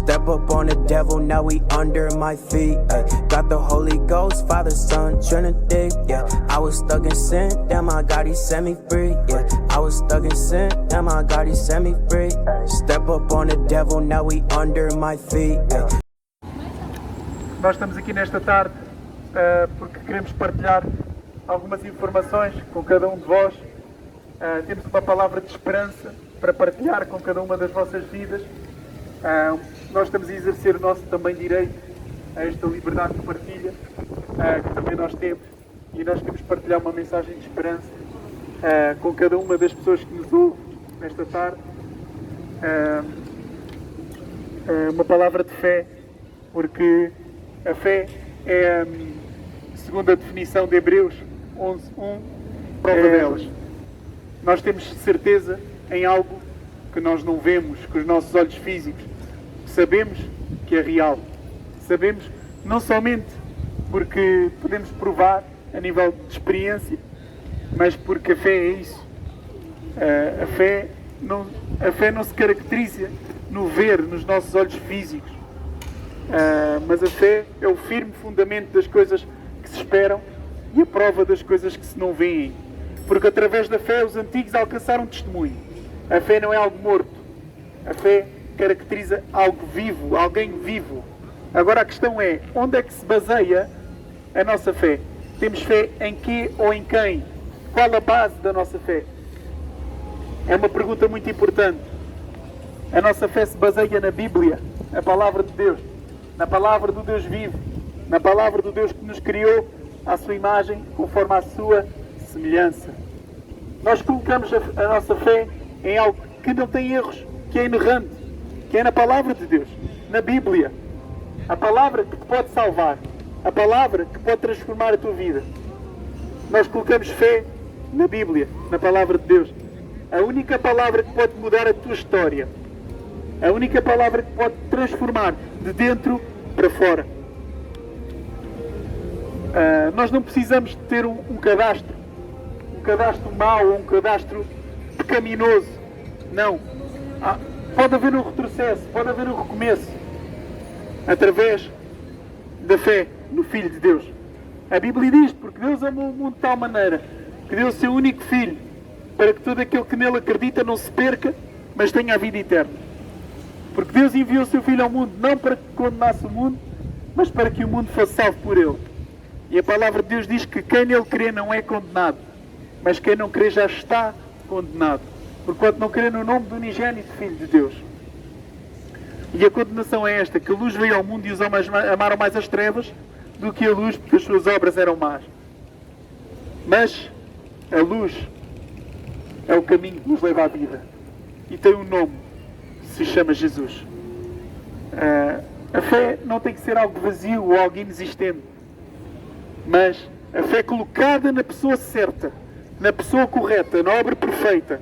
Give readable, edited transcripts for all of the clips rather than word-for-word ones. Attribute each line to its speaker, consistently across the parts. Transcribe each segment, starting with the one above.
Speaker 1: Step up on the devil, now we under my feet. Got the Holy Ghost, Father, Son, Trinity. Yeah, I was stuck in sin, damn my God, He set me free. Yeah, I was stuck in sin, damn my God, He set me free. Step up on the devil, now we under my feet.
Speaker 2: Nós estamos aqui nesta tarde porque queremos partilhar algumas informações com cada um de vós. Temos uma palavra de esperança para partilhar com cada uma das vossas vidas. Nós estamos a exercer o nosso também direito a esta liberdade de partilha que também nós temos, e nós queremos partilhar uma mensagem de esperança com cada uma das pessoas que nos ouve nesta tarde. Uma palavra de fé, porque a fé é, segundo a definição de Hebreus 11:1, prova delas. Nós temos certeza em algo que nós não vemos com os nossos olhos físicos. Sabemos que é real. Sabemos não somente porque podemos provar a nível de experiência, mas porque a fé é isso. A fé não se caracteriza no ver, nos nossos olhos físicos. Mas a fé é o firme fundamento das coisas que se esperam e a prova das coisas que se não veem. Porque através da fé os antigos alcançaram testemunho. A fé não é algo morto. A fé caracteriza algo vivo, alguém vivo. Agora a questão é, onde é que se baseia a nossa fé? Temos fé em quê ou em quem? Qual a base da nossa fé? É uma pergunta muito importante. A nossa fé se baseia na Bíblia, a Palavra de Deus, na Palavra do Deus vivo, na Palavra do Deus que nos criou à sua imagem, conforme à sua semelhança. Nós colocamos a nossa fé em algo que não tem erros, que é inerrante, que é na Palavra de Deus, na Bíblia. A Palavra que te pode salvar, a Palavra que pode transformar a tua vida. Nós colocamos fé na Bíblia, na Palavra de Deus. A única Palavra que pode mudar a tua história. A única Palavra que pode transformar de dentro para fora. Nós não precisamos de ter um cadastro mau ou um cadastro pecaminoso. Não. Pode haver um retrocesso, pode haver um recomeço através da fé no Filho de Deus. A Bíblia diz, porque Deus amou o mundo de tal maneira que deu o seu único Filho, para que todo aquele que nele acredita não se perca, mas tenha a vida eterna. Porque Deus enviou o seu Filho ao mundo não para que condenasse o mundo, mas para que o mundo fosse salvo por ele. E a palavra de Deus diz que quem nele crê não é condenado, mas quem não crê já está condenado, porquanto não crê no nome do unigênito Filho de Deus. E a condenação é esta, que a luz veio ao mundo e os homens amaram mais as trevas do que a luz, porque as suas obras eram más. Mas a luz é o caminho que nos leva à vida. E tem um nome, se chama Jesus. A fé não tem que ser algo vazio ou algo inexistente, mas a fé colocada na pessoa certa, na pessoa correta, na obra perfeita,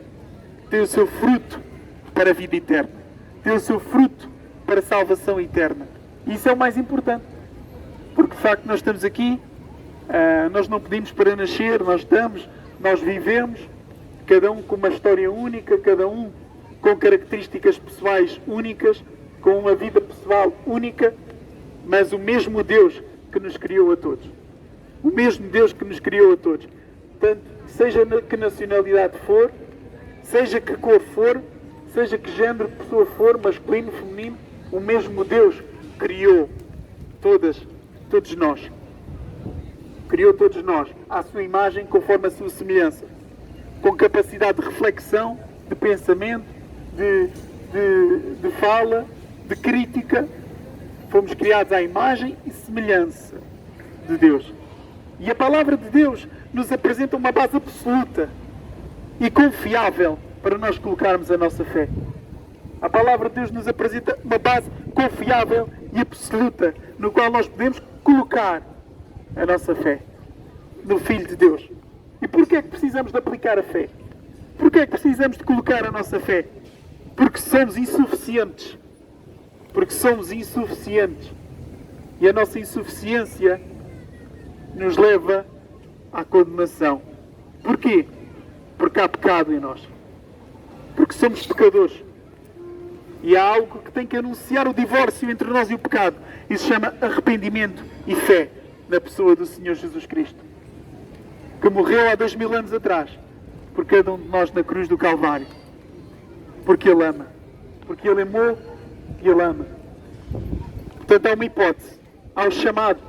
Speaker 2: tem o seu fruto para a vida eterna. Tem o seu fruto para a salvação eterna. E isso é o mais importante. Porque de facto nós estamos aqui, nós não pedimos para nascer, nós vivemos, cada um com uma história única, cada um com características pessoais únicas, com uma vida pessoal única, mas o mesmo Deus que nos criou a todos. O mesmo Deus que nos criou a todos. Portanto, seja que nacionalidade for, seja que cor for, seja que género de pessoa for, masculino, feminino, o mesmo Deus criou todos nós. Criou todos nós à sua imagem, conforme a sua semelhança. Com capacidade de reflexão, de pensamento, de fala, de crítica. Fomos criados à imagem e semelhança de Deus. E a palavra de Deus nos apresenta uma base absoluta e confiável para nós colocarmos a nossa fé. A palavra de Deus nos apresenta uma base confiável e absoluta no qual nós podemos colocar a nossa fé no Filho de Deus. E porquê é que precisamos de aplicar a fé? Porquê é que precisamos de colocar a nossa fé? Porque somos insuficientes. Porque somos insuficientes. E a nossa insuficiência nos leva à condenação. Porquê? Porque há pecado em nós. Porque somos pecadores. E há algo que tem que anunciar o divórcio entre nós e o pecado. Isso se chama arrependimento e fé na pessoa do Senhor Jesus Cristo, que morreu há 2000 anos atrás por cada um de nós na cruz do Calvário. Porque Ele ama. Porque Ele amou e Ele ama. Portanto, há uma hipótese. Há o chamado: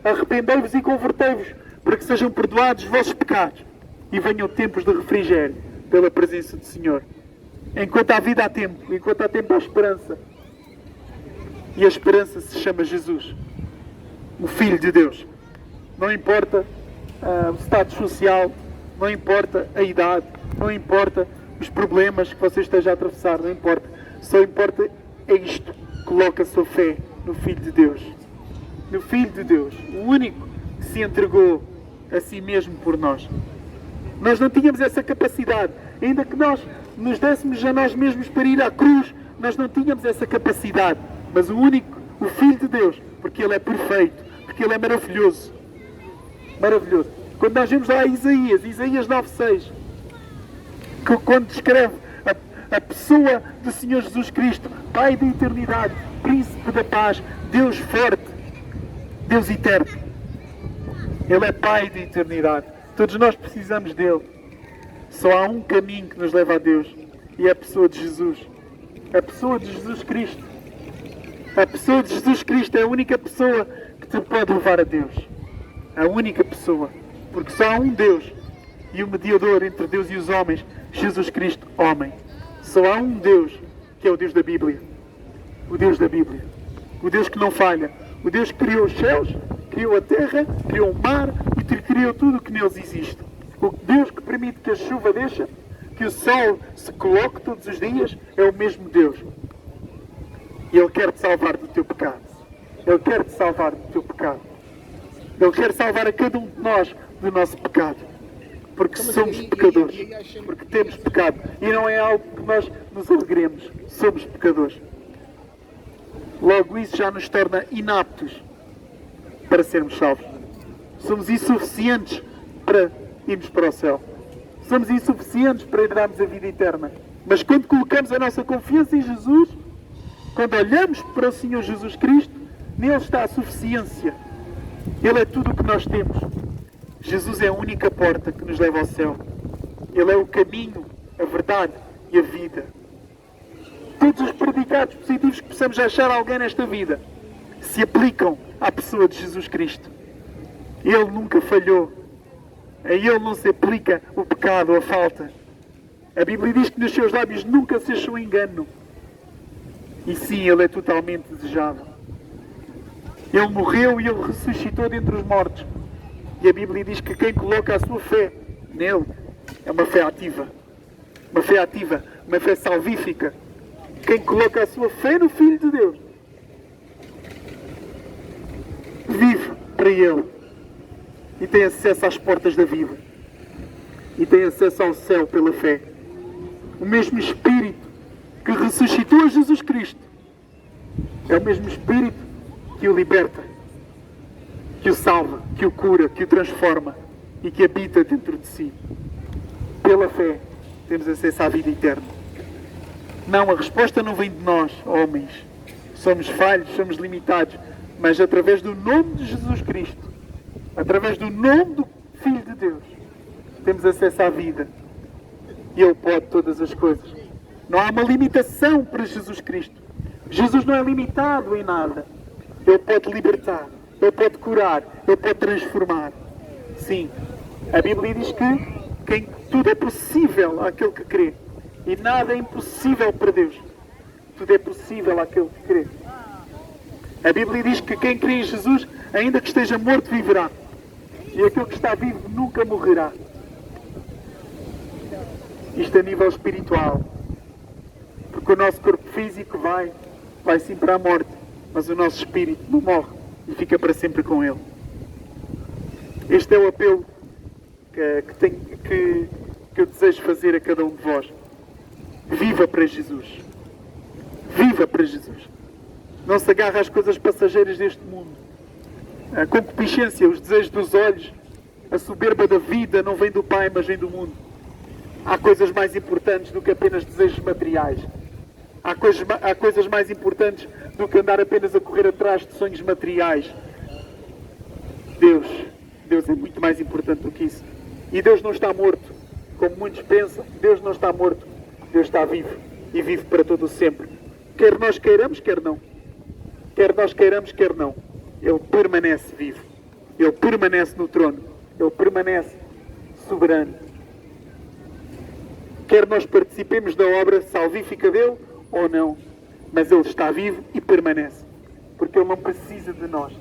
Speaker 2: arrependei-vos e convertei-vos, para que sejam perdoados os vossos pecados e venham tempos de refrigério pela presença do Senhor. Enquanto há vida há tempo, enquanto há tempo há esperança. E a esperança se chama Jesus, o Filho de Deus. Não importa o status social, não importa a idade, não importa os problemas que você esteja a atravessar, não importa. Só importa é isto: coloca a sua fé no Filho de Deus. No Filho de Deus, o único que se entregou a si mesmo por nós. Nós não tínhamos essa capacidade. Ainda que nós nos dessemos a nós mesmos para ir à cruz, nós não tínhamos essa capacidade. Mas o único, o Filho de Deus, porque Ele é perfeito, porque Ele é maravilhoso. Maravilhoso. Quando nós vemos lá Isaías 9:6, que quando descreve a pessoa do Senhor Jesus Cristo, Pai da eternidade, Príncipe da paz, Deus forte, Deus eterno. Ele é Pai da eternidade. Todos nós precisamos dele. Só há um caminho que nos leva a Deus, e é a pessoa de Jesus. A pessoa de Jesus Cristo. A pessoa de Jesus Cristo é a única pessoa que te pode levar a Deus. A única pessoa. Porque só há um Deus e o mediador entre Deus e os homens, Jesus Cristo, homem. Só há um Deus, que é o Deus da Bíblia. O Deus da Bíblia. O Deus que não falha. O Deus que criou os céus, criou a terra, criou o mar e criou tudo o que neles existe. O Deus que permite que a chuva deixe, que o sol se coloque todos os dias, é o mesmo Deus. E Ele quer te salvar do teu pecado. Ele quer te salvar do teu pecado. Ele quer salvar a cada um de nós do nosso pecado. Porque somos pecadores. Porque temos pecado. E não é algo que nós nos alegremos. Somos pecadores. Logo isso já nos torna inaptos para sermos salvos. Somos insuficientes para irmos para o céu. Somos insuficientes para herdarmos a vida eterna. Mas quando colocamos a nossa confiança em Jesus, quando olhamos para o Senhor Jesus Cristo, nele está a suficiência. Ele é tudo o que nós temos. Jesus é a única porta que nos leva ao céu. Ele é o caminho, a verdade e a vida. Todos os predicados positivos que possamos achar a alguém nesta vida se aplicam à pessoa de Jesus Cristo. Ele nunca falhou. A Ele não se aplica o pecado ou a falta. A Bíblia diz que nos seus lábios nunca se achou engano. E sim, Ele é totalmente desejável. Ele morreu e Ele ressuscitou dentre os mortos. E a Bíblia diz que quem coloca a sua fé nele é uma fé ativa. Uma fé ativa, uma fé salvífica. Quem coloca a sua fé no Filho de Deus vive para Ele e tem acesso às portas da vida e tem acesso ao céu pela fé. O mesmo Espírito que ressuscitou a Jesus Cristo é o mesmo Espírito que o liberta, que o salva, que o cura, que o transforma e que habita dentro de si. Pela fé temos acesso à vida eterna. Não, a resposta não vem de nós, homens. Somos falhos, somos limitados, mas através do nome de Jesus Cristo, através do nome do Filho de Deus, temos acesso à vida. E Ele pode todas as coisas. Não há uma limitação para Jesus Cristo. Jesus não é limitado em nada. Ele pode libertar, Ele pode curar, Ele pode transformar. Sim, a Bíblia diz que tudo é possível àquele que crê. E nada é impossível para Deus. Tudo é possível àquele que crê. A Bíblia diz que quem crê em Jesus, ainda que esteja morto, viverá. E aquele que está vivo nunca morrerá. Isto a nível espiritual. Porque o nosso corpo físico vai sim para a morte. Mas o nosso espírito não morre e fica para sempre com Ele. Este é o apelo que eu desejo fazer a cada um de vós. Viva para Jesus. Viva para Jesus. Não se agarre às coisas passageiras deste mundo. A concupiscência, os desejos dos olhos, a soberba da vida não vem do Pai, mas vem do mundo. Há coisas mais importantes do que apenas desejos materiais. Há coisas mais importantes do que andar apenas a correr atrás de sonhos materiais. Deus é muito mais importante do que isso. E Deus não está morto, como muitos pensam. Deus não está morto. Deus está vivo e vive para todo o sempre. Quer nós queiramos, quer não. Quer nós queiramos, quer não. Ele permanece vivo. Ele permanece no trono. Ele permanece soberano. Quer nós participemos da obra salvífica dele ou não. Mas ele está vivo e permanece. Porque ele não precisa de nós.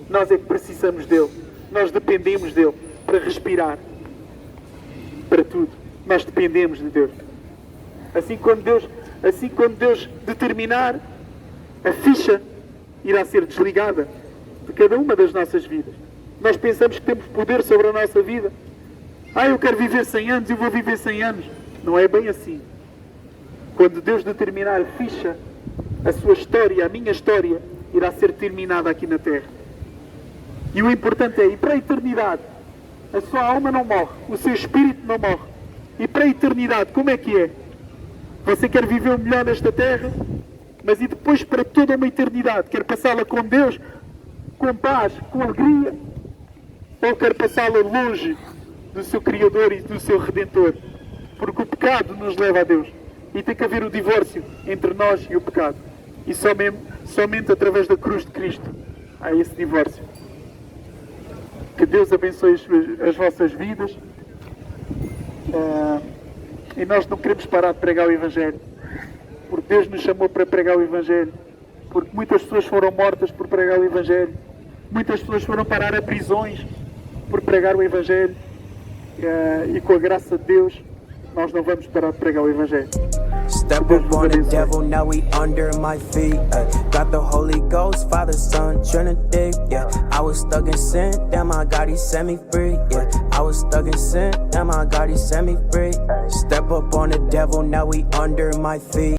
Speaker 2: Nós é que precisamos dele. Nós dependemos dele para respirar. Para tudo. Nós dependemos de Deus. Assim quando Deus determinar, a ficha irá ser desligada de cada uma das nossas vidas. Nós pensamos que temos poder sobre a nossa vida. Eu quero viver 100 anos, eu vou viver 100 anos. Não é bem assim. Quando Deus determinar a ficha, a sua história, a minha história, irá ser terminada aqui na Terra. E o importante é, e para a eternidade, a sua alma não morre, o seu espírito não morre. E para a eternidade, como é que é? Você quer viver o melhor nesta Terra, mas e depois para toda uma eternidade? Quer passá-la com Deus, com paz, com alegria? Ou quer passá-la longe do seu Criador e do seu Redentor? Porque o pecado nos leva a Deus. E tem que haver o divórcio entre nós e o pecado. E somente através da cruz de Cristo há esse divórcio. Que Deus abençoe as vossas vidas. E nós não queremos parar de pregar o Evangelho. Porque Deus nos chamou para pregar o Evangelho. Porque muitas pessoas foram mortas por pregar o Evangelho. Muitas pessoas foram parar a prisões por pregar o Evangelho. E com a graça de Deus, nós não vamos parar de pregar o Evangelho.
Speaker 1: Step up on the devil, now we under my feet. Got the Holy Ghost, Father, Son, Trinity. Yeah, I was stuck in sin, damn, my God, He set me free. Yeah, I was stuck in sin, damn, my God, He set me free. Step up on the devil, now we under my feet.